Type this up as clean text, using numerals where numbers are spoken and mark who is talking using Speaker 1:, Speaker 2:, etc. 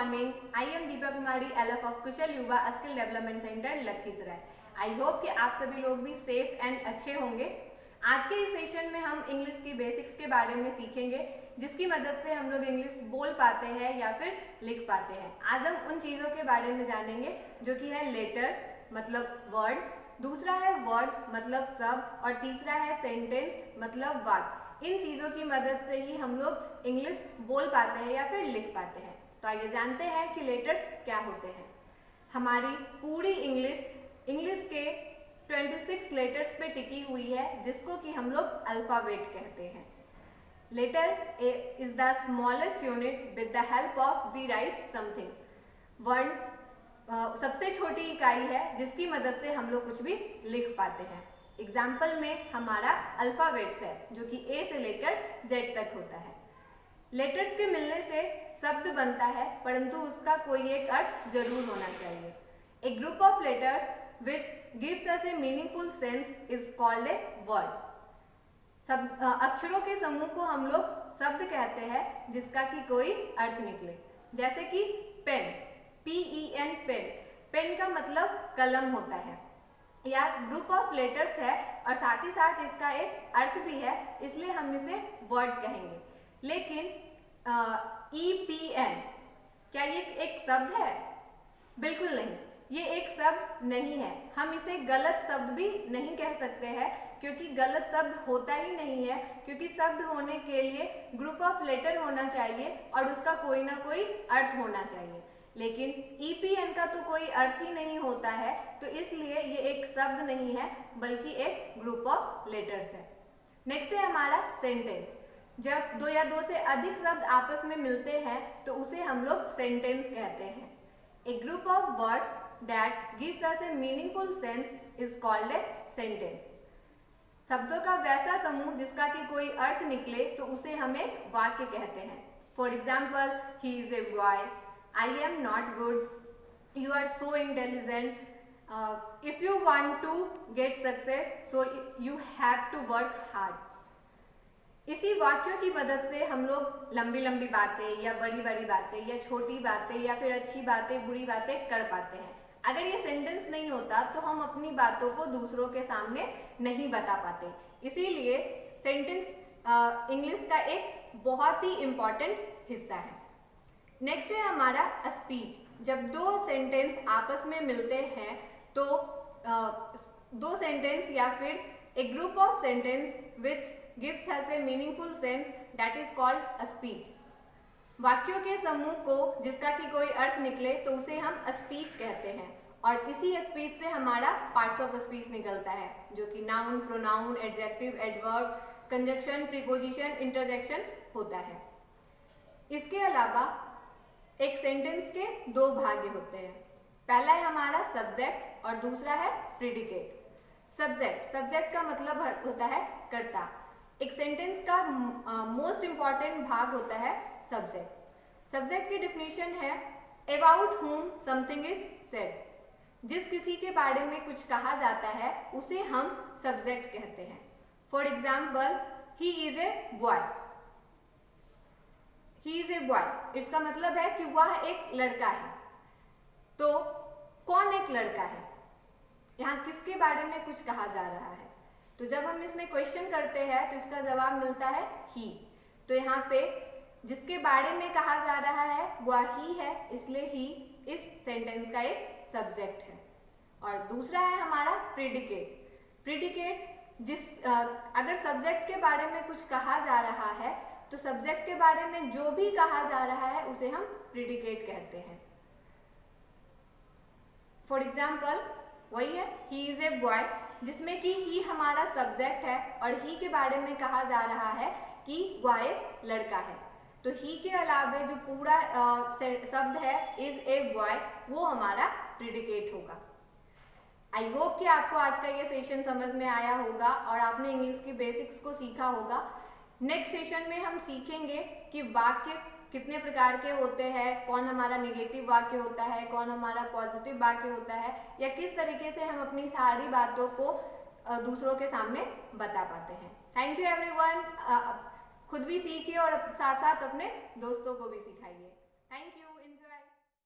Speaker 1: morning. I am Deepa Kumari, LF of Kushal Yuva Skill Development Center, Lakhisarai. I hope कि आप सभी लोग भी सेफ एंड अच्छे होंगे. आज के इस सेशन में हम इंग्लिश की बेसिक्स के बारे में सीखेंगे, जिसकी मदद से हम लोग इंग्लिश बोल पाते हैं या फिर लिख पाते हैं. आज हम उन चीज़ों के बारे में जानेंगे जो कि है लेटर मतलब वर्ड, दूसरा है वर्ड मतलब शब्द और तीसरा है सेंटेंस मतलब वाक्य. इन चीज़ों की मदद से ही हम लोग इंग्लिश बोल पाते हैं या फिर लिख पाते हैं. तो आइए जानते हैं कि लेटर्स क्या होते हैं. हमारी पूरी इंग्लिश के 26 लेटर्स पे टिकी हुई है, जिसको कि हम लोग अल्फ़ाबेट कहते हैं. Letter is the smallest unit with the help of we write something. वर्ण सबसे छोटी इकाई है जिसकी मदद से हम लोग कुछ भी लिख पाते हैं. एग्जाम्पल में हमारा अल्फ़ाबेट्स है जो कि ए से लेकर जेड तक होता है. लेटर्स के मिलने से शब्द बनता है, परंतु उसका कोई एक अर्थ जरूर होना चाहिए. A group of letters which gives us a meaningful sense is called a word. अक्षरों के समूह को हम लोग शब्द कहते हैं जिसका कि कोई अर्थ निकले. जैसे कि पेन, PEN पेन. पेन का मतलब कलम होता है. या ग्रुप ऑफ लेटर्स है और साथ ही साथ इसका एक अर्थ भी है, इसलिए हम इसे वर्ड कहेंगे. लेकिन EPN क्या ये एक शब्द है? बिल्कुल नहीं, ये एक शब्द नहीं है. हम इसे गलत शब्द भी नहीं कह सकते हैं, क्योंकि गलत शब्द होता ही नहीं है, क्योंकि शब्द होने के लिए ग्रुप ऑफ लेटर होना चाहिए और उसका कोई ना कोई अर्थ होना चाहिए. लेकिन EPN का तो कोई अर्थ ही नहीं होता है, तो इसलिए ये एक शब्द नहीं है बल्कि एक ग्रुप ऑफ लेटर्स है. नेक्स्ट है हमारा सेंटेंस. जब दो या दो से अधिक शब्द आपस में मिलते हैं तो उसे हम लोग सेंटेंस कहते हैं. A group of words that gives us a meaningful sense is called a sentence. शब्दों का वैसा समूह जिसका कि कोई अर्थ निकले तो उसे हम एक वाक्य कहते हैं. For example, he is a boy, I am not good, you are so intelligent, if you want to get success so you have to work hard. इसी वाक्यों की मदद से हम लोग लंबी लंबी बातें या बड़ी बड़ी बातें या छोटी बातें या फिर अच्छी बातें बुरी बातें कर पाते हैं. अगर ये सेंटेंस नहीं होता तो हम अपनी बातों को दूसरों के सामने नहीं बता पाते. इसीलिए सेंटेंस इंग्लिश का एक बहुत ही इम्पॉर्टेंट हिस्सा है. नेक्स्ट है हमारा स्पीच. जब दो सेंटेंस आपस में मिलते हैं तो दो सेंटेंस या फिर a group of sentence which gives us a meaningful sense that is called a speech. वाक्यों के समूह को जिसका कि कोई अर्थ निकले तो उसे हम स्पीच कहते हैं. और इसी स्पीच से हमारा पार्ट्स ऑफ स्पीच निकलता है, जो कि noun, pronoun, adjective, adverb, conjunction, preposition, interjection होता है. इसके अलावा एक सेंटेंस के दो भाग होते हैं. पहला है हमारा सब्जेक्ट और दूसरा है प्रीडिकेट. सब्जेक्ट का मतलब होता है कर्ता. एक सेंटेंस का मोस्ट इंपॉर्टेंट भाग होता है सब्जेक्ट. सब्जेक्ट की डिफिनीशन है अबाउट हुम समथिंग इज सेड. जिस किसी के बारे में कुछ कहा जाता है उसे हम सब्जेक्ट कहते हैं. For example, he is a boy. He is a boy, इसका मतलब है कि वह एक लड़का है. तो कौन एक लड़का है? यहाँ किसके बारे में कुछ कहा जा रहा है? तो जब हम इसमें क्वेश्चन करते हैं तो इसका जवाब मिलता है ही. तो यहाँ पे जिसके बारे में कहा जा रहा है वह ही है, इसलिए ही इस सेंटेंस का एक सब्जेक्ट है. और दूसरा है हमारा प्रीडिकेट. प्रीडिकेट अगर सब्जेक्ट के बारे में कुछ कहा जा रहा है तो सब्जेक्ट के बारे में जो भी कहा जा रहा है उसे हम प्रीडिकेट कहते हैं. फॉर एग्जाम्पल, वही है ही इज ए बॉय, जिसमें कि ही हमारा सब्जेक्ट है और ही के बारे में कहा जा रहा है कि वह एक लड़का है. तो ही के अलावा जो पूरा शब्द है इज ए बॉय, वो हमारा प्रीडिकेट होगा. आई होप कि आपको आज का ये सेशन समझ में आया होगा और आपने इंग्लिश की बेसिक्स को सीखा होगा. नेक्स्ट सेशन में हम सीखेंगे कि वाक्य कितने प्रकार के होते हैं, कौन हमारा नेगेटिव वाक्य होता है, कौन हमारा पॉजिटिव वाक्य होता है, या किस तरीके से हम अपनी सारी बातों को दूसरों के सामने बता पाते हैं. Thank you everyone. खुद भी सीखिए और साथ साथ अपने दोस्तों को भी सिखाइए. Thank you.